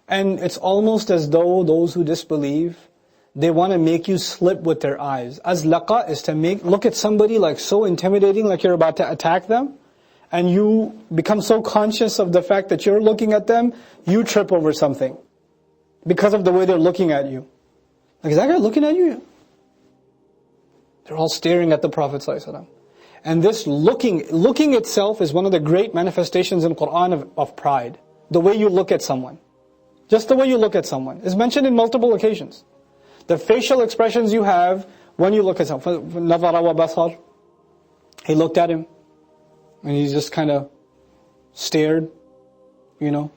And it's almost as though those who disbelieve, they want to make you slip with their eyes. Azlaqa is to look at somebody like so intimidating, like you're about to attack them, and you become so conscious of the fact that you're looking at them, you trip over something because of the way they're looking at you. Like, is that guy looking at you? They're all staring at the Prophet ﷺ. And this looking itself is one of the great manifestations in Qur'an of pride. The way you look at someone. Just the way you look at someone is mentioned in multiple occasions. The facial expressions you have when you look at someone. نَظَرَ وَبَصَرَ. He looked at him, and he just kind of stared, ثُمَّ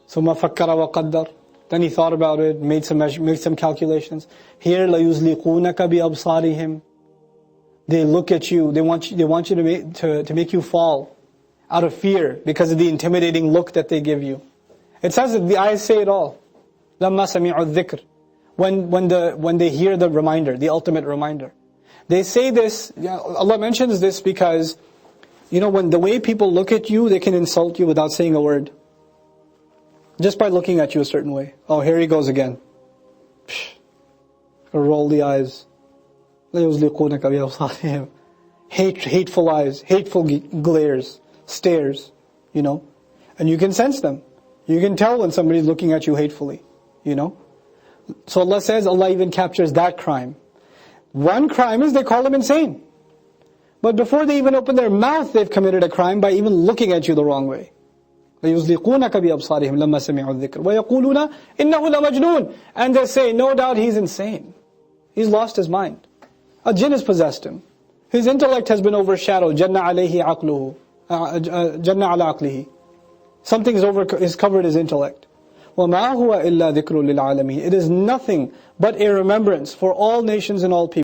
فَكَّرَ وَقَدَّرَ. Then he thought about it, made some calculations. Here, لَيُزْلِقُونَكَ بِأَبْصَارِهِمْ. They look at you, they want you to make you fall out of fear because of the intimidating look that they give you. It says that the eyes say it all. لَمَّا سَمِعُوا الذِّكْرِ. When they hear the reminder, the ultimate reminder. They say this, Allah mentions this because, when the way people look at you, they can insult you without saying a word. Just by looking at you a certain way. Oh, here he goes again. Roll the eyes. لَيُزْلِقُونَكَ بِأَبْصَارِهِمْ. Hateful eyes, hateful glares, stares, And you can sense them. You can tell when somebody's looking at you hatefully, So Allah says, Allah even captures that crime. One crime is they call him insane. But before they even open their mouth, they've committed a crime by even looking at you the wrong way. لَيُزْلِقُونَكَ بِأَبْصَارِهِمْ لَمَّا سَمِعُوا الذِّكْرَ وَيَقُولُونَ إِنَّهُ لَمَجْنُونَ. And they say, no doubt he's insane. He's lost his mind. A jinn has possessed him. His intellect has been overshadowed. جَنَّ عَلَيْهِ عَقْلُهُ جَنَّ عَلَى عَقْلِهِ. Something has covered his intellect. وَمَا هُوَ إِلَّا ذِكْرٌ لِلْعَالَمِينَ. It is nothing but a remembrance for all nations and all people.